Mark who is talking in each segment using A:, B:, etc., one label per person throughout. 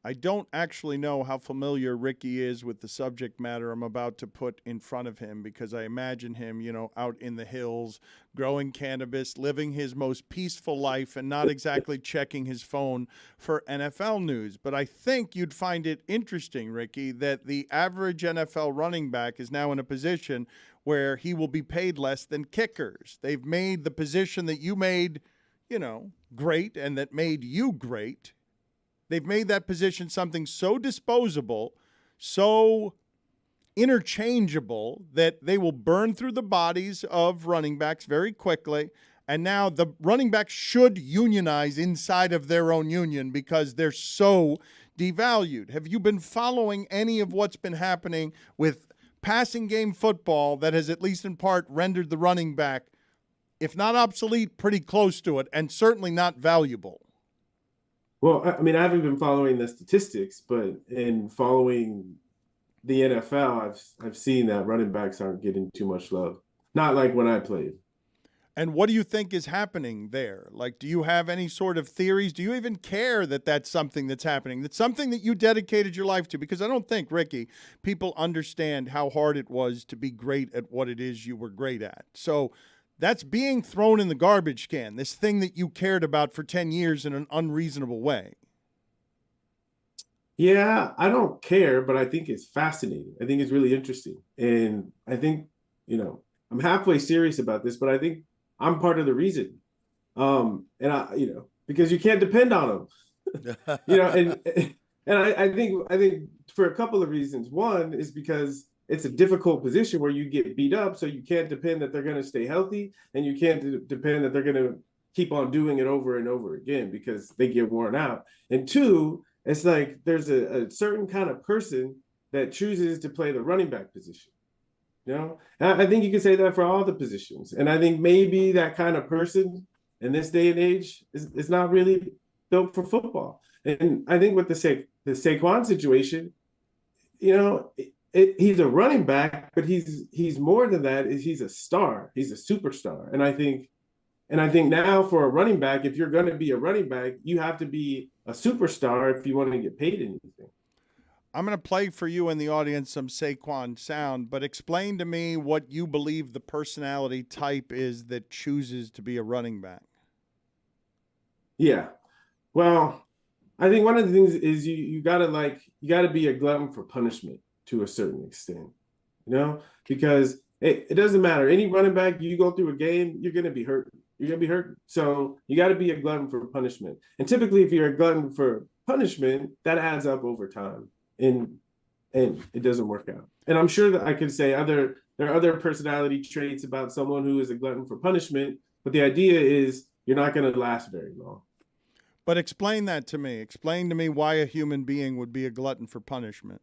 A: I don't actually know how familiar Ricky is with the subject matter I'm about to put in front of him, because I imagine him, out in the hills, growing cannabis, living his most peaceful life, and not exactly checking his phone for NFL news. But I think you'd find it interesting, Ricky, that the average NFL running back is now in a position where he will be paid less than kickers. They've made the position that you made, great, and that made you great. They've made that position something so disposable, so interchangeable, that they will burn through the bodies of running backs very quickly. And now the running backs should unionize inside of their own union because they're so devalued. Have you been following any of what's been happening with passing game football that has, at least in part, rendered the running back, if not obsolete, pretty close to it, and certainly not valuable?
B: Well, I mean, I haven't been following the statistics, but in following the NFL, I've seen that running backs aren't getting too much love. Not like when I played.
A: And what do you think is happening there? Like, do you have any sort of theories? Do you even care that that's something that's happening? That's something that you dedicated your life to? Because I don't think, Ricky, people understand how hard it was to be great at what it is you were great at. So that's being thrown in the garbage can, this thing that you cared about for 10 years in an unreasonable way.
B: Yeah, I don't care, but I think it's fascinating. I think it's really interesting. And I think, I'm halfway serious about this, but I think I'm part of the reason. Because you can't depend on them. And I think for a couple of reasons. One is because it's a difficult position where you get beat up, so you can't depend that they're going to stay healthy, and you can't depend that they're going to keep on doing it over and over again because they get worn out. And two, it's like there's a certain kind of person that chooses to play the running back position. And I think you can say that for all the positions. And I think maybe that kind of person in this day and age is not really built for football. And I think with the Saquon situation, he's a running back, but he's more than that. He's a star. He's a superstar. And I think now for a running back, if you're going to be a running back, you have to be a superstar if you want to get paid anything.
A: I'm going to play for you in the audience some Saquon sound, but explain to me what you believe the personality type is that chooses to be a running back.
B: Yeah. Well, I think one of the things is you gotta be a glutton for punishment to a certain extent, because it doesn't matter. Any running back, you go through a game, you're going to be hurt. You're going to be hurt. So you got to be a glutton for punishment. And typically, if you're a glutton for punishment, that adds up over time. And it doesn't work out. And I'm sure that I could say there are other personality traits about someone who is a glutton for punishment, but the idea is you're not going to last very long.
A: But explain that to me. Explain to me why a human being would be a glutton for punishment.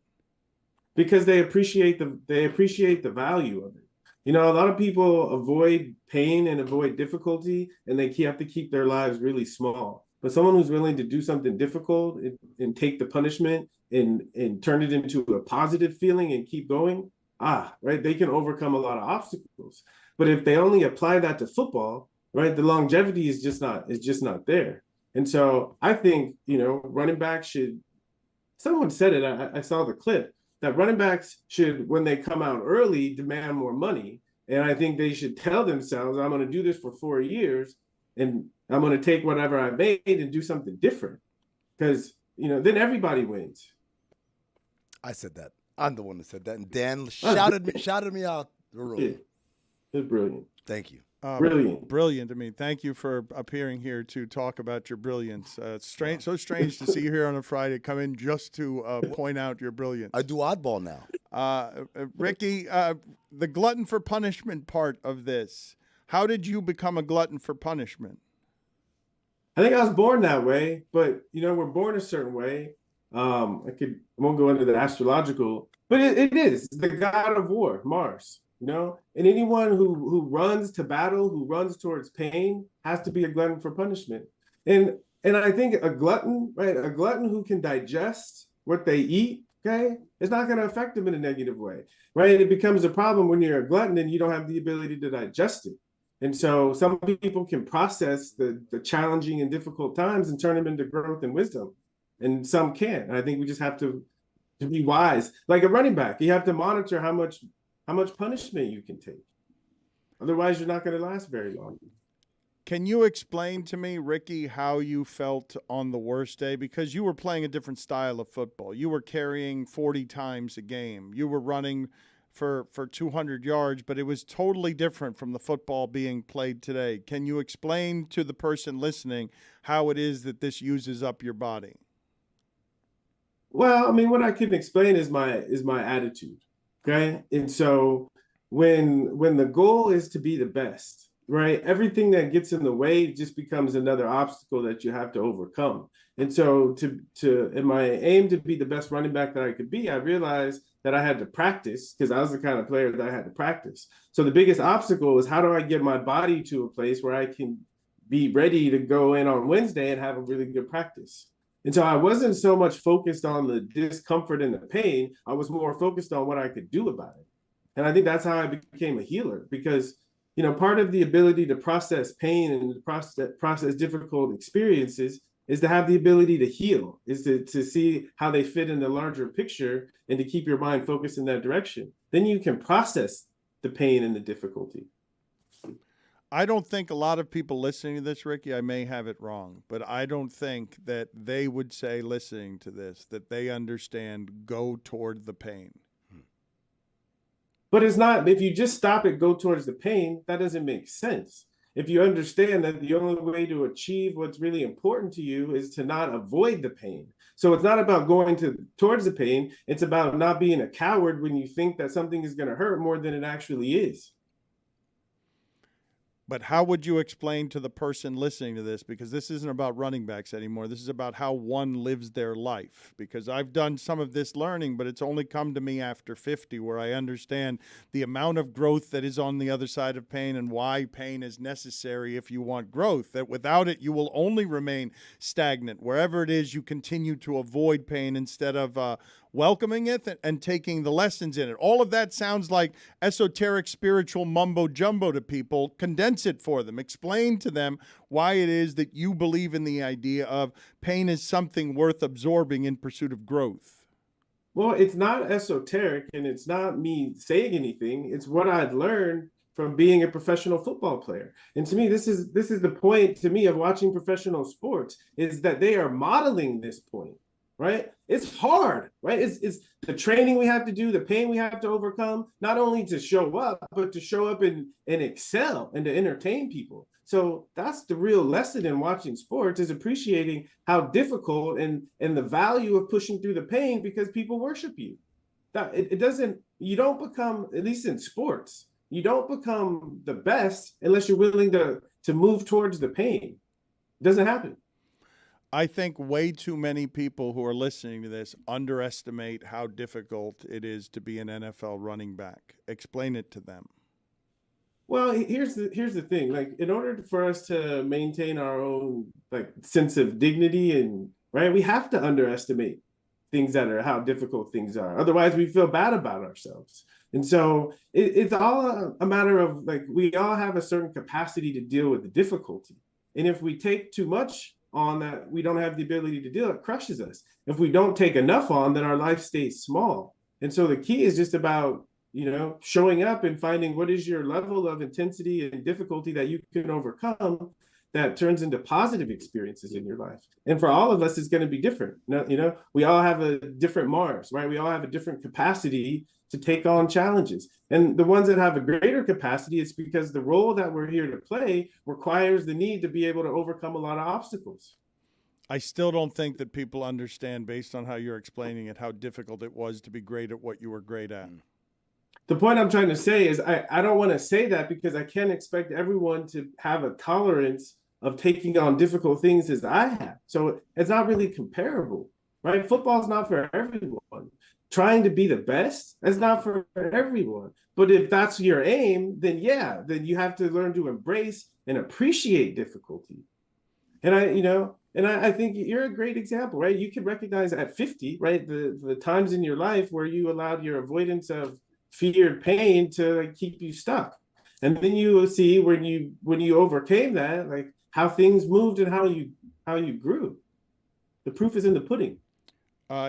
B: Because they appreciate the value of it. A lot of people avoid pain and avoid difficulty, and they have to keep their lives really small. But someone who's willing to do something difficult and take the punishment and turn it into a positive feeling and keep going, right? They can overcome a lot of obstacles. But if they only apply that to football, right, the longevity is just not there. And so I think, running backs should, someone said it, I saw the clip, that running backs should, when they come out early, demand more money. And I think they should tell themselves, I'm going to do this for 4 years, and I'm going to take whatever I made and do something different. Because, then everybody wins.
C: I said that. I'm the one that said that. And Dan shouted me out the room.
B: Yeah. It's brilliant.
C: Thank you.
A: Brilliant to me. Thank you for appearing here to talk about your brilliance. It's strange, so strange to see you here on a Friday. Come in just to point out your brilliance.
C: I do oddball now.
A: Ricky, the glutton for punishment part of this. How did you become a glutton for punishment?
B: I think I was born that way, but we're born a certain way. I won't go into the astrological, but it is the god of war, Mars. And anyone who runs to battle, who runs towards pain, has to be a glutton for punishment. And I think a glutton, right, a glutton who can digest what they eat, okay, it's not going to affect them in a negative way, right? It becomes a problem when you're a glutton and you don't have the ability to digest it. And so some people can process the challenging and difficult times and turn them into growth and wisdom. and some can't. And I think we just have to be wise. Like a running back, you have to monitor how much punishment you can take. Otherwise, you're not going to last very long.
A: Can you explain to me, Ricky, how you felt on the worst day? Because you were playing a different style of football. You were carrying 40 times a game. You were running for 200 yards, but it was totally different from the football being played today. Can you explain to the person listening how it is that this uses up your body?
B: Well, I mean, what I can explain is my attitude. Okay. And so when the goal is to be the best, right, everything that gets in the way just becomes another obstacle that you have to overcome. And so in my aim to be the best running back that I could be, I realized that I had to practice, because I was the kind of player that I had to practice. So the biggest obstacle is, how do I get my body to a place where I can be ready to go in on Wednesday and have a really good practice? And so I wasn't so much focused on the discomfort and the pain. I was more focused on what I could do about it. And I think that's how I became a healer, because, you know, part of the ability to process pain and process difficult experiences is to have the ability to heal, is to see how they fit in the larger picture and to keep your mind focused in that direction. Then you can process the pain and the difficulty.
A: I don't think a lot of people listening to this, Ricky, I may have it wrong, but I don't think that they would say, listening to this, that they understand go toward the pain.
B: But it's not, if you just stop it, go towards the pain, that doesn't make sense. If you understand that the only way to achieve what's really important to you is to not avoid the pain. So it's not about going towards the pain. It's about not being a coward when you think that something is going to hurt more than it actually is.
A: But how would you explain to the person listening to this, because this isn't about running backs anymore, this is about how one lives their life, because I've done some of this learning, but it's only come to me after 50, where I understand the amount of growth that is on the other side of pain and why pain is necessary if you want growth, that without it you will only remain stagnant. Wherever it is, you continue to avoid pain instead of welcoming it and taking the lessons in it. All of that sounds like esoteric spiritual mumbo jumbo to people. Condense it for them. Explain to them why it is that you believe in the idea of pain is something worth absorbing in pursuit of growth.
B: Well, it's not esoteric, and it's not me saying anything. It's what I'd learned from being a professional football player. And to me, this is the point to me of watching professional sports, is that they are modeling this point. Right? It's hard, right? It's the training we have to do, the pain we have to overcome, not only to show up, but to show up and excel and to entertain people. So that's the real lesson in watching sports, is appreciating how difficult and the value of pushing through the pain, because people worship you. That you don't become, at least in sports, you don't become the best unless you're willing to move towards the pain. It doesn't happen.
A: I think way too many people who are listening to this underestimate how difficult it is to be an NFL running back. Explain it to them.
B: Well, here's the thing. Like, in order for us to maintain our own sense of dignity, and right, we have to underestimate things that are how difficult things are. Otherwise, we feel bad about ourselves. And so it's all a matter of, we all have a certain capacity to deal with the difficulty. And if we take too much on that we don't have the ability to deal, it crushes us. If we don't take enough on, then our life stays small. And so the key is just about, showing up and finding what is your level of intensity and difficulty that you can overcome that turns into positive experiences in your life. And for all of us, it's going to be different. We all have a different Mars, right? We all have a different capacity to take on challenges. And the ones that have a greater capacity, it's because the role that we're here to play requires the need to be able to overcome a lot of obstacles.
A: I still don't think that people understand, based on how you're explaining it, how difficult it was to be great at what you were great at.
B: The point I'm trying to say is I don't want to say that, because I can't expect everyone to have a tolerance of taking on difficult things as I have. So it's not really comparable, right? Football's not for everyone. Trying to be the best, that's not for everyone. But if that's your aim, then you have to learn to embrace and appreciate difficulty. And I think you're a great example, right? You can recognize at 50, right, the times in your life where you allowed your avoidance of feared pain to keep you stuck. And then you will see when you overcame that, how things moved and how you grew. The proof is in the pudding.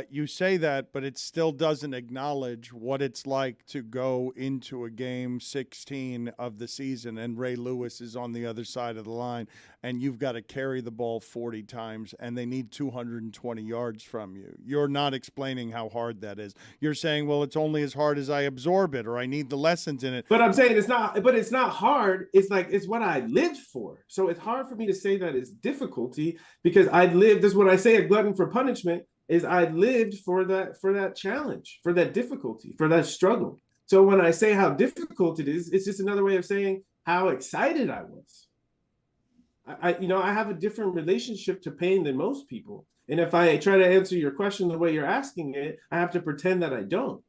A: You say that, but it still doesn't acknowledge what it's like to go into a game 16 of the season and Ray Lewis is on the other side of the line and you've got to carry the ball 40 times and they need 220 yards from you. You're not explaining how hard that is. You're saying, well, it's only as hard as I absorb it or I need the lessons in it.
B: But I'm saying it's not hard. It's what I lived for. So it's hard for me to say that it's difficulty because I lived, this is what I say, a glutton for punishment. Is I lived for that challenge, for that difficulty, for that struggle. So when I say how difficult it is, it's just another way of saying how excited I was. I have a different relationship to pain than most people. And if I try to answer your question the way you're asking it, I have to pretend that I don't.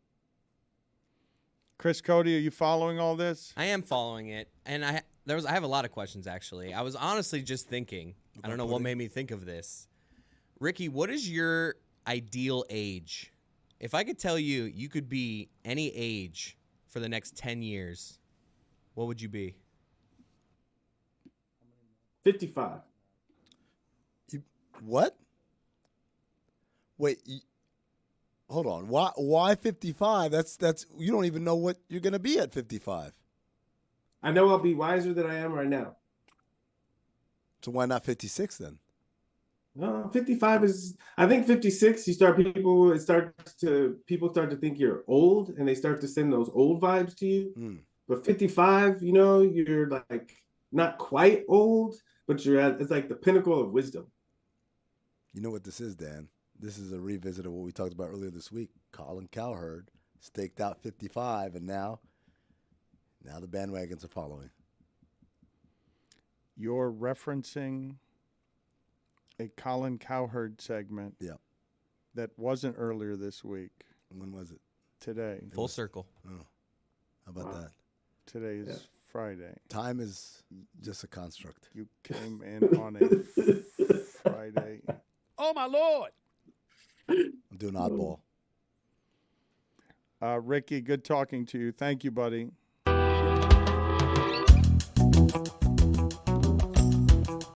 A: Chris Cody, are you following all this?
D: I am following it, and I have a lot of questions actually. I was honestly just thinking. I don't know what made me think of this. Ricky, what is your ideal age? If I could tell you you could be any age for the next 10 years, what would you be?
B: 55.
C: What? Wait, hold on. Why 55? That's you don't even know what you're going to be at 55.
B: I know I'll be wiser than I am right now.
C: So why not 56 then?
B: No, 55 is, I think 56, people start to think you're old and they start to send those old vibes to you. But 55, you're like not quite old, but it's like the pinnacle of wisdom.
C: You know what this is, Dan? This is a revisit of what we talked about earlier this week. Colin Cowherd staked out 55 and now the bandwagons are following.
A: You're referencing a Colin Cowherd segment that wasn't earlier this week.
C: When was it?
A: Today.
D: Full circle.
C: Oh, how about that?
A: Today is Friday.
C: Time is just a construct.
A: You came in on a Friday.
E: Oh, my Lord.
C: I'm doing oddball.
A: Ricky, good talking to you. Thank you, buddy.